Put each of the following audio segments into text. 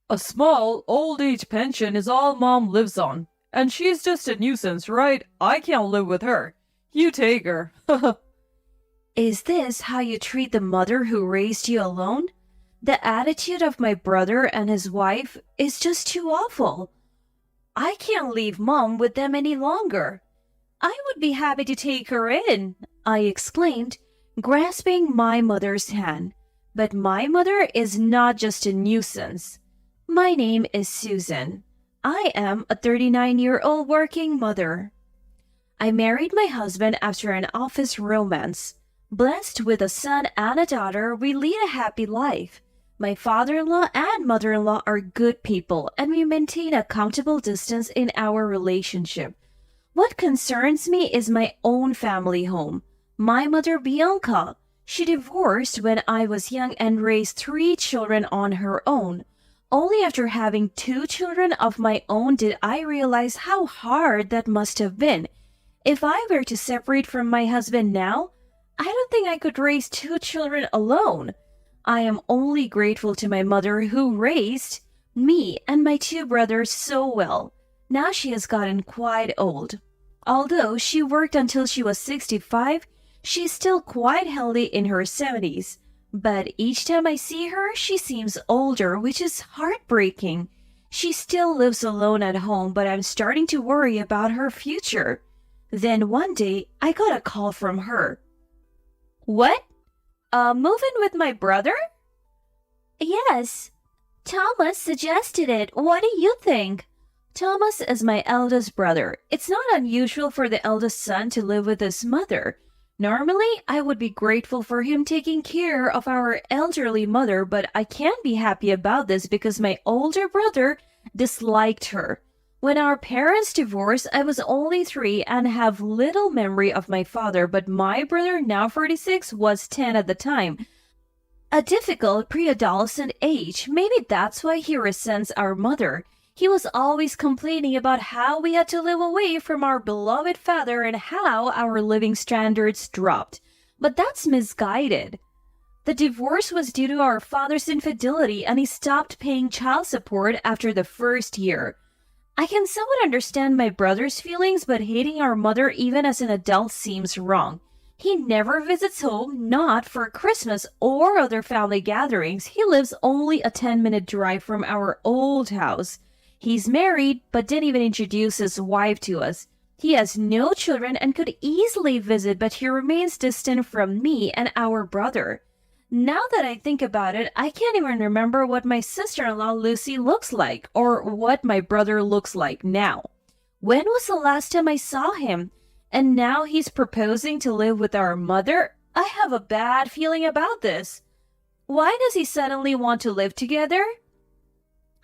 A small old age pension is all Mom lives on. And she's just a nuisance, right? I can't live with her. You take her. Is this how you treat the mother who raised you alone? The attitude of my brother and his wife is just too awful. I can't leave Mom with them any longer. I would be happy to take her in, I exclaimed, grasping my mother's hand. But my mother is not just a nuisance. My name is Susan. I am a 39-year-old working mother. I married my husband after an office romance. Blessed with a son and a daughter, we lead a happy life. My father-in-law and mother-in-law are good people, and we maintain a comfortable distance in our relationship. What concerns me is my own family home. My mother, Bianca, she divorced when I was young and raised 3 children on her own. Only after having 2 children of my own did I realize how hard that must have been. If I were to separate from my husband now, I don't think I could raise 2 children alone. I am only grateful to my mother who raised me and my 2 brothers so well. Now she has gotten quite old. Although she worked until she was 65, she's still quite healthy in her 70s. But each time I see her, she seems older, which is heartbreaking. She still lives alone at home, but I'm starting to worry about her future. Then one day, I got a call from her. What? Move in with my brother? Yes. Thomas suggested it. What do you think? Thomas is my eldest brother. It's not unusual for the eldest son to live with his mother. Normally, I would be grateful for him taking care of our elderly mother, but I can't be happy about this because my older brother disliked her. When our parents divorced, I was only 3 and have little memory of my father, but my brother, now 46, was 10 at the time. A difficult pre-adolescent age. Maybe that's why he resents our mother. He was always complaining about how we had to live away from our beloved father and how our living standards dropped. But that's misguided. The divorce was due to our father's infidelity, and he stopped paying child support after the first year. I can somewhat understand my brother's feelings, but hating our mother even as an adult seems wrong. He never visits home, not for Christmas or other family gatherings. He lives only a 10-minute drive from our old house. He's married, but didn't even introduce his wife to us. He has no children and could easily visit, but he remains distant from me and our brother. Now that I think about it, I can't even remember what my sister-in-law Lucy looks like, or what my brother looks like now. When was the last time I saw him? And now he's proposing to live with our mother? I have a bad feeling about this. Why does he suddenly want to live together?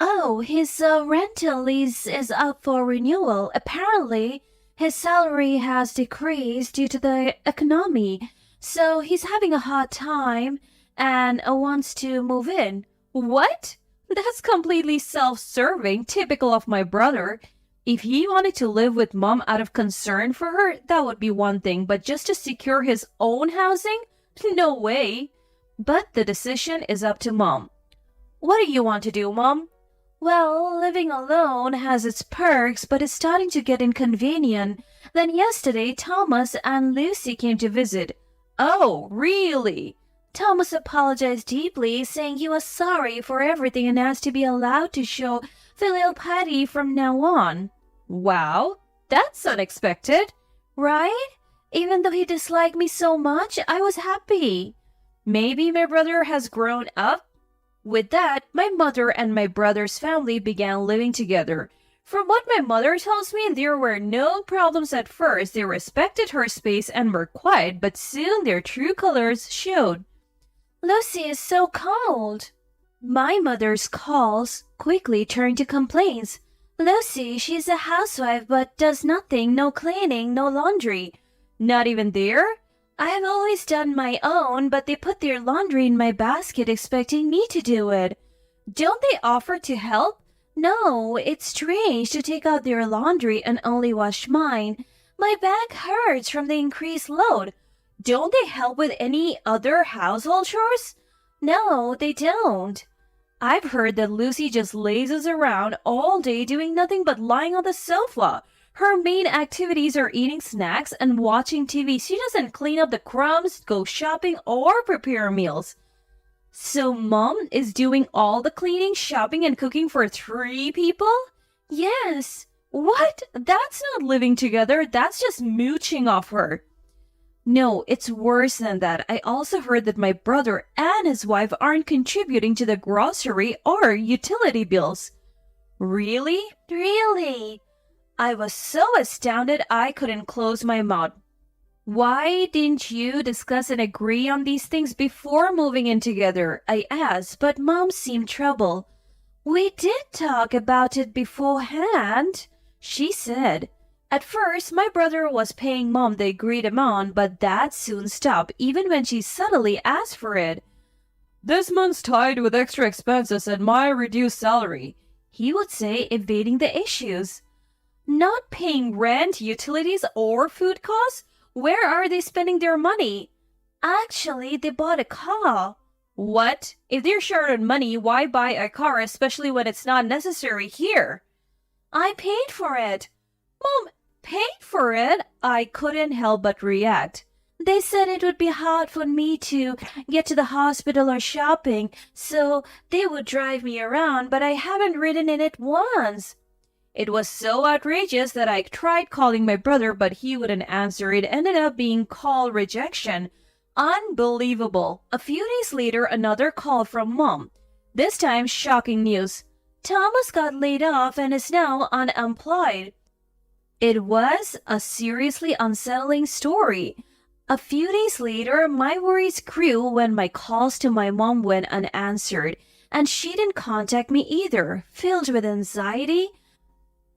Oh, his rental lease is up for renewal. Apparently, his salary has decreased due to the economy, so he's having a hard time and wants to move in. What? That's completely self-serving, typical of my brother. If he wanted to live with Mom out of concern for her, that would be one thing, but just to secure his own housing? No way. But the decision is up to Mom. What do you want to do, Mom? Well, living alone has its perks, but it's starting to get inconvenient. Then yesterday, Thomas and Lucy came to visit. Oh, really? Thomas apologized deeply, saying he was sorry for everything and asked to be allowed to show filial piety from now on. Wow, that's unexpected, right? Even though he disliked me so much, I was happy. Maybe my brother has grown up. With that, my mother and my brother's family began living together. From what my mother tells me, there were no problems at first. They respected her space and were quiet, but soon their true colors showed. Lucy is so cold. My mother's calls quickly turned to complaints. Lucy, she's a housewife but does nothing, no cleaning, no laundry. Not even there? I have always done my own, but they put their laundry in my basket expecting me to do it. Don't they offer to help? No, it's strange to take out their laundry and only wash mine. My back hurts from the increased load. Don't they help with any other household chores? No, they don't. I've heard that Lucy just lazes around all day doing nothing but lying on the sofa. Her main activities are eating snacks and watching TV. She doesn't clean up the crumbs, go shopping, or prepare meals. So Mom is doing all the cleaning, shopping, and cooking for 3 people? Yes. What? That's not living together. That's just mooching off her. No, it's worse than that. I also heard that my brother and his wife aren't contributing to the grocery or utility bills. Really? Really? I was so astounded I couldn't close my mouth. Why didn't you discuss and agree on these things before moving in together? I asked, but Mom seemed troubled. We did talk about it beforehand, she said. At first, my brother was paying Mom the agreed amount, but that soon stopped, even when she subtly asked for it. This month's tied with extra expenses and my reduced salary, he would say, evading the issues. Not paying rent, utilities, or food costs? Where are they spending their money? Actually, they bought a car. What? If they're short on money, why buy a car, especially when it's not necessary here? I paid for it. Mom, paid for it? I couldn't help but react. They said it would be hard for me to get to the hospital or shopping, so they would drive me around, but I haven't ridden in it once. It was so outrageous that I tried calling my brother, but he wouldn't answer. It ended up being call rejection. Unbelievable. A few days later, another call from Mom. This time, shocking news. Thomas got laid off and is now unemployed. It was a seriously unsettling story. A few days later, my worries grew when my calls to my mom went unanswered, and she didn't contact me either. Filled with anxiety,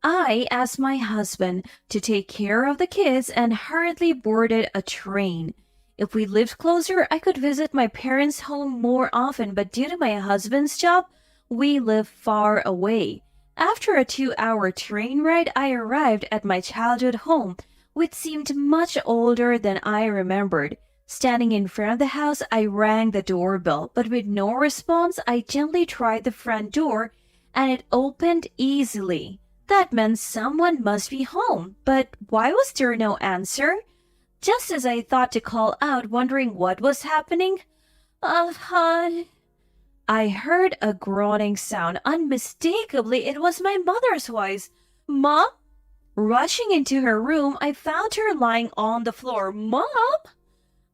I asked my husband to take care of the kids and hurriedly boarded a train. If we lived closer, I could visit my parents' home more often, but due to my husband's job, we live far away. After a 2-hour train ride, I arrived at my childhood home, which seemed much older than I remembered. Standing in front of the house, I rang the doorbell, but with no response, I gently tried the front door, and it opened easily. That meant someone must be home, but why was there no answer? Just as I thought to call out, wondering what was happening, hon, I heard a groaning sound. Unmistakably, it was my mother's voice. Mom? Rushing into her room, I found her lying on the floor. Mom?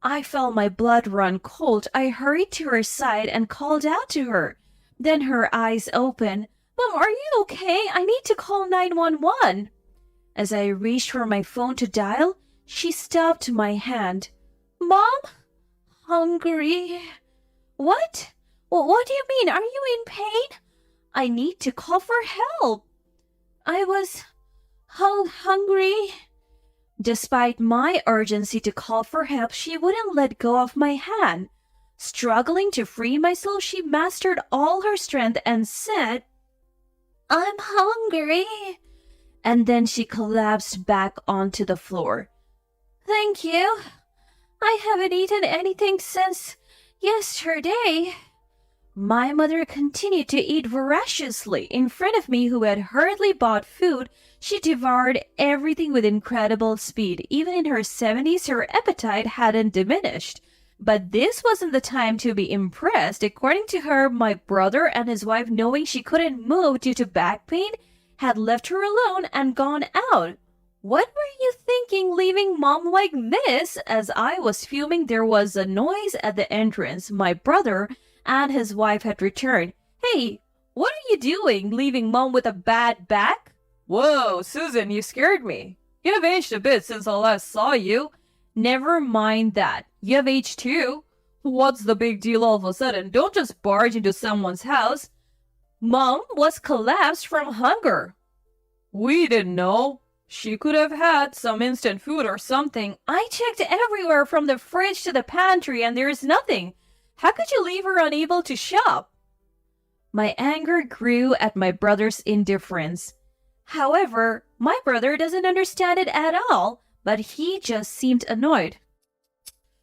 I felt my blood run cold. I hurried to her side and called out to her. Then her eyes opened. Mom, are you okay? I need to call 911. As I reached for my phone to dial, she stopped my hand. Mom? Hungry? What? What do you mean? Are you in pain? I need to call for help. I was hungry. Despite my urgency to call for help, she wouldn't let go of my hand. Struggling to free myself, she mastered all her strength and said, I'm hungry. And then she collapsed back onto the floor. Thank you. I haven't eaten anything since yesterday. My mother continued to eat voraciously. In front of me, who had hurriedly bought food, she devoured everything with incredible speed. Even in her 70s, her appetite hadn't diminished. But this wasn't the time to be impressed. According to her, my brother and his wife, knowing she couldn't move due to back pain, had left her alone and gone out. What were you thinking, leaving Mom like this? As I was fuming, there was a noise at the entrance. My brother and his wife had returned. Hey, what are you doing, leaving Mom with a bad back? Whoa, Susan, you scared me. You have aged a bit since I last saw you. Never mind that. You have aged too. What's the big deal all of a sudden? Don't just barge into someone's house. Mom was collapsed from hunger. We didn't know. She could have had some instant food or something. I checked everywhere from the fridge to the pantry and there's nothing. How could you leave her unable to shop? My anger grew at my brother's indifference. However, my brother doesn't understand it at all, but he just seemed annoyed.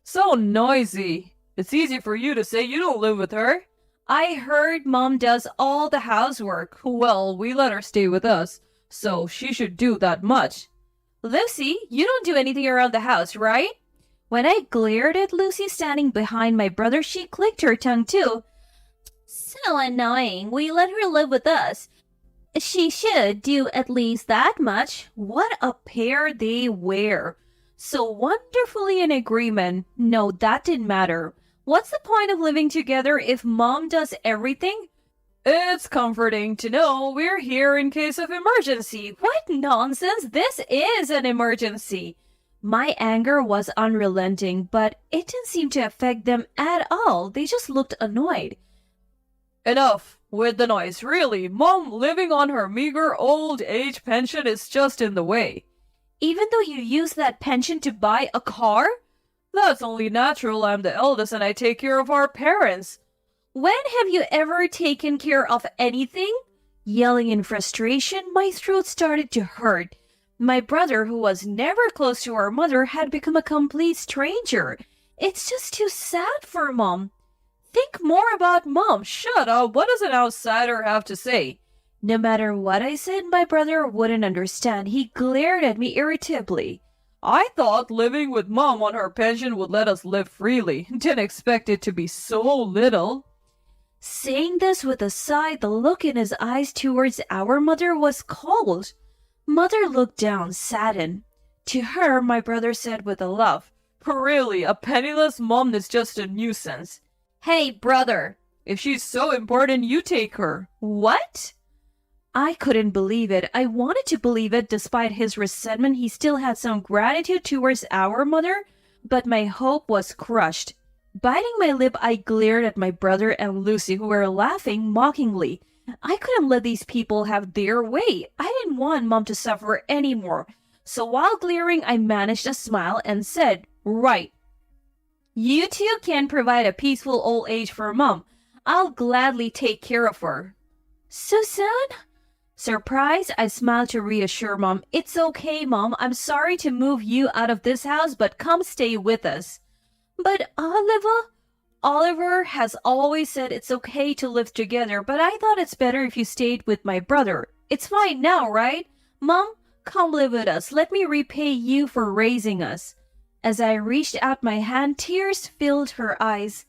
So noisy. It's easy for you to say you don't live with her. I heard Mom does all the housework. Well, we let her stay with us, so she should do that much. Lucy, you don't do anything around the house, right? When I glared at Lucy standing behind my brother, she clicked her tongue too. So annoying. We let her live with us. She should do at least that much. What a pair they were. So wonderfully in agreement. No, that didn't matter. What's the point of living together if Mom does everything? It's comforting to know we're here in case of emergency. What nonsense! This is an emergency. My anger was unrelenting, but it didn't seem to affect them at all. They just looked annoyed. Enough with the noise, really. Mom living on her meager old age pension is just in the way. Even though you use that pension to buy a car? That's only natural. I'm the eldest and I take care of our parents. When have you ever taken care of anything? Yelling in frustration, my throat started to hurt. My brother, who was never close to our mother, had become a complete stranger. It's just too sad for Mom. Think more about Mom. Shut up. What does an outsider have to say? No matter what I said, my brother wouldn't understand. He glared at me irritably. I thought living with Mom on her pension would let us live freely. Didn't expect it to be so little. Saying this with a sigh, the look in his eyes towards our mother was cold. Mother looked down, saddened. To her, my brother said with a laugh, Really, a penniless mom is just a nuisance. Hey, brother, if she's so important, you take her. What? I couldn't believe it. I wanted to believe it. Despite his resentment, he still had some gratitude towards our mother, but my hope was crushed. Biting my lip, I glared at my brother and Lucy, who were laughing mockingly. I couldn't let these people have their way. I didn't want Mom to suffer anymore. So while glaring, I managed a smile and said, Right. You two can provide a peaceful old age for Mom. I'll gladly take care of her. Susan? Surprised, I smiled to reassure Mom. It's okay, Mom. I'm sorry to move you out of this house, but come stay with us. But Oliver has always said it's okay to live together, but I thought it's better if you stayed with my brother. It's fine now, right? Mom, come live with us. Let me repay you for raising us. As I reached out my hand, tears filled her eyes.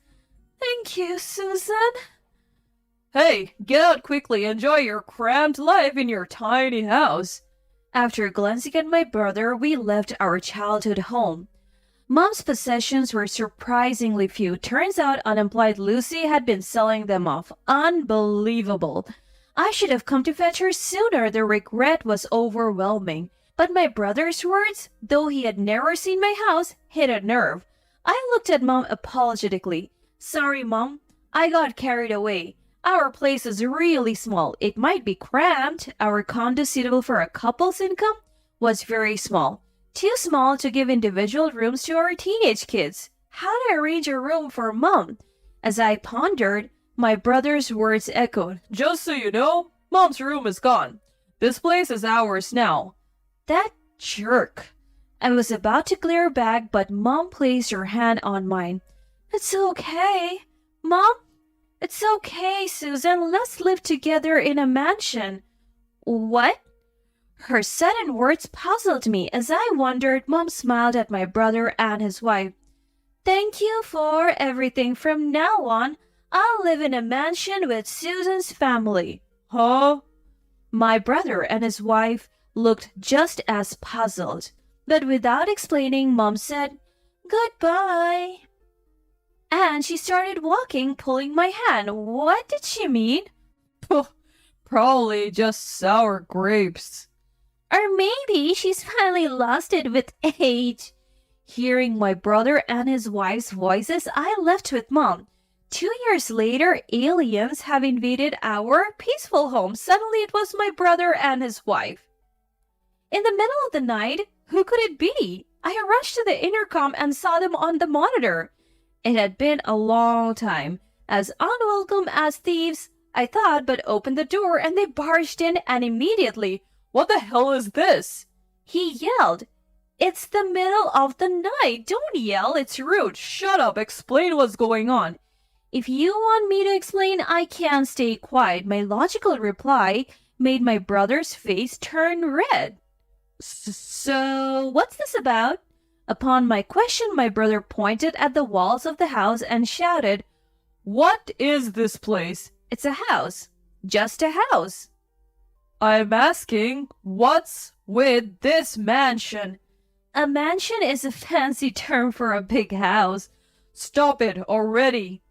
Thank you, Susan. Hey, get out quickly. Enjoy your cramped life in your tiny house. After glancing at my brother, we left our childhood home. Mom's possessions were surprisingly few. Turns out unemployed Lucy had been selling them off. Unbelievable. I should have come to fetch her sooner. The regret was overwhelming. But my brother's words, though he had never seen my house, hit a nerve. I looked at Mom apologetically. Sorry, Mom. I got carried away. Our place is really small. It might be cramped. Our condo suitable for a couple's income was very small. Too small to give individual rooms to our teenage kids. How do I arrange a room for Mom? As I pondered, my brother's words echoed. Just so you know, Mom's room is gone. This place is ours now. That jerk. I was about to glare back, but Mom placed her hand on mine. It's okay. Mom? It's okay, Susan. Let's live together in a mansion. What? Her sudden words puzzled me. As I wondered, Mom smiled at my brother and his wife. Thank you for everything. From now on, I'll live in a mansion with Susan's family. Huh? My brother and his wife looked just as puzzled. But without explaining, Mom said, Goodbye. And she started walking, pulling my hand. What did she mean? Probably just sour grapes. Or maybe she's finally lost it with age. Hearing my brother and his wife's voices, I left with Mom. 2 years later, aliens have invaded our peaceful home. Suddenly it was my brother and his wife. In the middle of the night, who could it be? I rushed to the intercom and saw them on the monitor. It had been a long time. As unwelcome as thieves, I thought, but opened the door and they barged in and immediately, What the hell is this? He yelled, It's the middle of the night. Don't yell, it's rude. Shut up, explain what's going on. If you want me to explain, I can't stay quiet. My logical reply made my brother's face turn red. So, what's this about? Upon my question, my brother pointed at the walls of the house and shouted, What is this place? It's a house. Just a house. I'm asking, what's with this mansion? A mansion is a fancy term for a big house. Stop it already.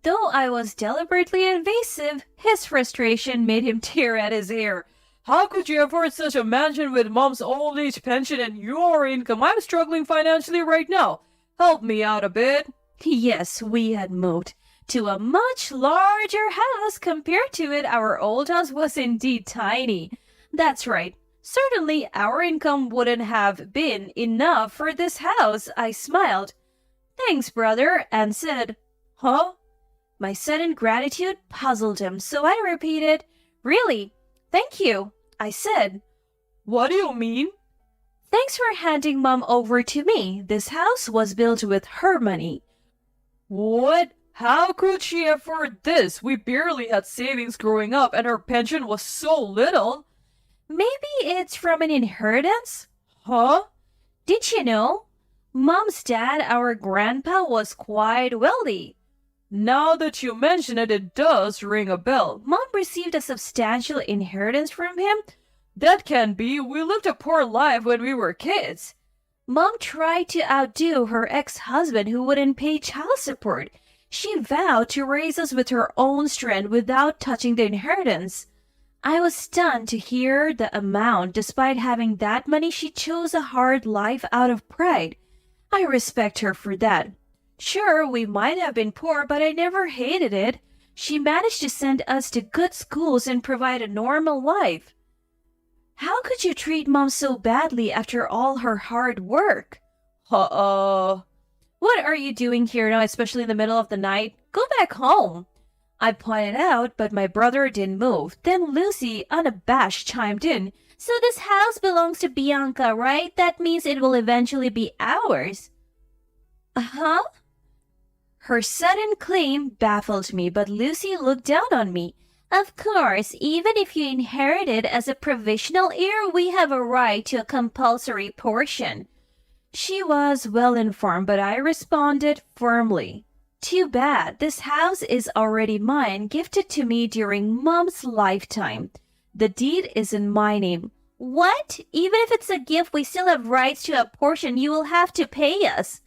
Though I was deliberately evasive, his frustration made him tear at his hair. How could you afford such a mansion with mom's old age pension and your income? I'm struggling financially right now. Help me out a bit. Yes, we had moved to a much larger house. Compared to it, our old house was indeed tiny. That's right. Certainly, our income wouldn't have been enough for this house. I smiled. Thanks, brother, and said, Huh? My sudden gratitude puzzled him, so I repeated, Really? Thank you, I said. What do you mean? Thanks for handing Mom over to me. This house was built with her money. What? How could she afford this? We barely had savings growing up and her pension was so little. Maybe it's from an inheritance? Huh? Did you know? Mom's dad, our grandpa, was quite wealthy. Now that you mention it, it does ring a bell. Mom received a substantial inheritance from him. That can't be. We lived a poor life when we were kids. Mom tried to outdo her ex-husband who wouldn't pay child support. She vowed to raise us with her own strength without touching the inheritance. I was stunned to hear the amount. Despite having that money, she chose a hard life out of pride. I respect her for that. Sure, we might have been poor, but I never hated it. She managed to send us to good schools and provide a normal life. How could you treat Mom so badly after all her hard work? What are you doing here now, especially in the middle of the night? Go back home. I pointed out, but my brother didn't move. Then Lucy, unabashed, chimed in. So this house belongs to Bianca, right? That means it will eventually be ours. Uh-huh. Her sudden claim baffled me, but Lucy looked down on me. Of course, even if you inherited as a provisional heir, we have a right to a compulsory portion. She was well informed, but I responded firmly. Too bad. This house is already mine, gifted to me during Mom's lifetime. The deed is in my name. What? Even if it's a gift, we still have rights to a portion. You will have to pay us.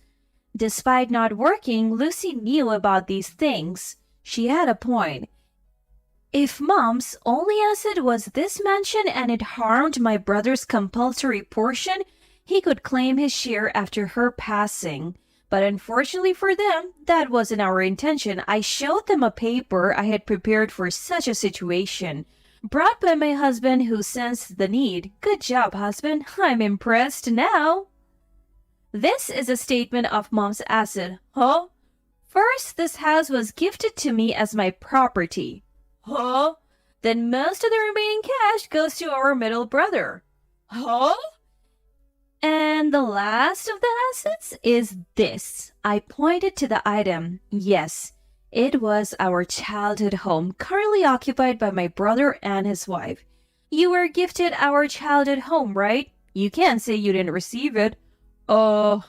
Despite not working, Lucy knew about these things. She had a point. If Mom's only asset was this mansion and it harmed my brother's compulsory portion, he could claim his share after her passing. But unfortunately for them, that wasn't our intention. I showed them a paper I had prepared for such a situation, brought by my husband who sensed the need. Good job, husband. I'm impressed now. This is a statement of Mom's asset. Huh? First, this house was gifted to me as my property. Huh? Then most of the remaining cash goes to our middle brother. Huh? And the last of the assets is this. I pointed to the item. Yes, it was our childhood home, currently occupied by my brother and his wife. You were gifted our childhood home, right? You can't say you didn't receive it. The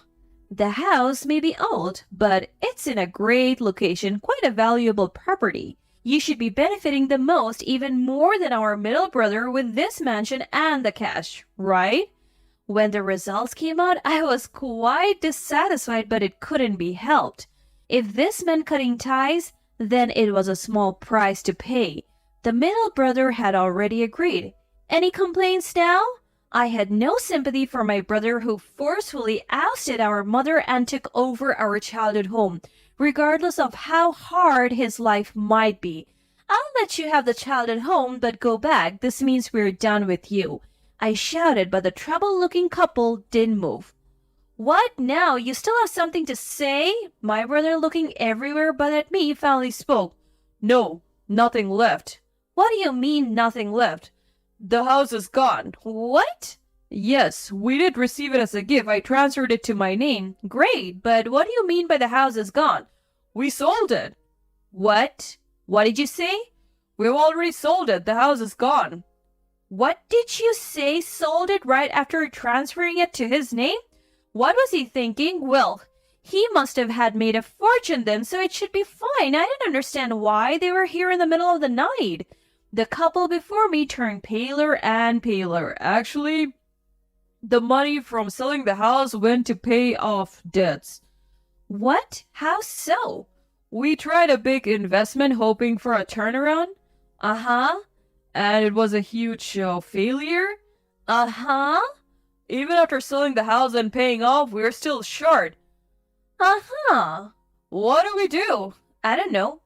house may be old, but it's in a great location, quite a valuable property. You should be benefiting the most, even more than our middle brother, with this mansion and the cash, right? When the results came out, I was quite dissatisfied, but it couldn't be helped. If this meant cutting ties, then it was a small price to pay. The middle brother had already agreed. Any complaints now? I had no sympathy for my brother who forcefully ousted our mother and took over our childhood home, regardless of how hard his life might be. I'll let you have the childhood home, but go back. This means we're done with you. I shouted, but the troubled-looking couple didn't move. What now? You still have something to say? My brother, looking everywhere but at me, finally spoke. No, nothing left. What do you mean, nothing left? The house is gone. What? Yes, we did receive it as a gift. I transferred it to my name. Great, but what do you mean by the house is gone? We sold it. What? What did you say? We've already sold it. The house is gone. What did you say? Sold it right after transferring it to his name? What was he thinking? Well, he must have had made a fortune then, so it should be fine. I didn't understand why they were here in the middle of the night. The couple before me turned paler and paler. Actually, the money from selling the house went to pay off debts. What? How so? We tried a big investment hoping for a turnaround. Uh-huh. And it was a huge failure. Uh-huh. Even after selling the house and paying off, we're still short. Uh-huh. What do we do? I don't know.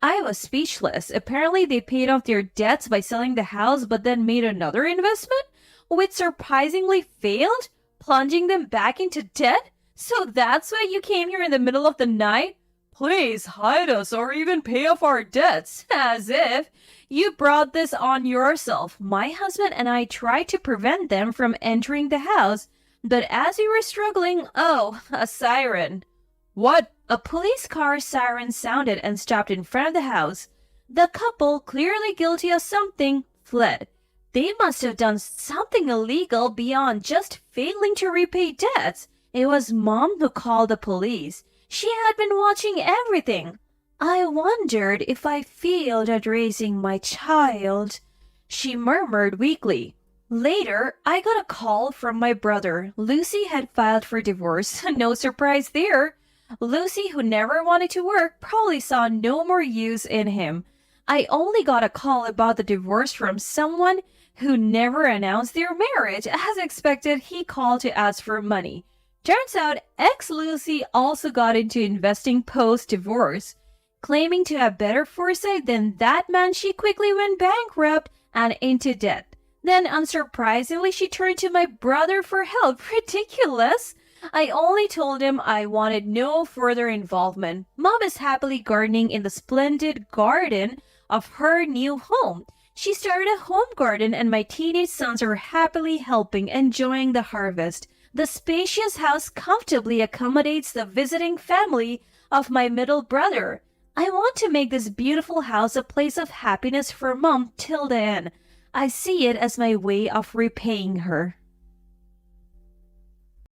I was speechless. Apparently they paid off their debts by selling the house but then made another investment, which surprisingly failed, plunging them back into debt. So that's why you came here in the middle of the night? Please hide us or even pay off our debts. As if you brought this on yourself. My husband and I tried to prevent them from entering the house, but as we were struggling, a siren. What? A police car siren sounded and stopped in front of the house. The couple, clearly guilty of something, fled. They must have done something illegal beyond just failing to repay debts. It was Mom who called the police. She had been watching everything. I wondered if I failed at raising my child, she murmured weakly. Later, I got a call from my brother. Lucy had filed for divorce. No surprise there. Lucy, who never wanted to work, probably saw no more use in him. I only got a call about the divorce from someone who never announced their marriage. As expected, he called to ask for money. Turns out, ex-Lucy also got into investing post-divorce. Claiming to have better foresight than that man, she quickly went bankrupt and into debt. Then, unsurprisingly, she turned to my brother for help. Ridiculous! I only told him I wanted no further involvement. Mom is happily gardening in the splendid garden of her new home. She started a home garden and my teenage sons are happily helping, enjoying the harvest. The spacious house comfortably accommodates the visiting family of my middle brother. I want to make this beautiful house a place of happiness for Mom till the end. I see it as my way of repaying her.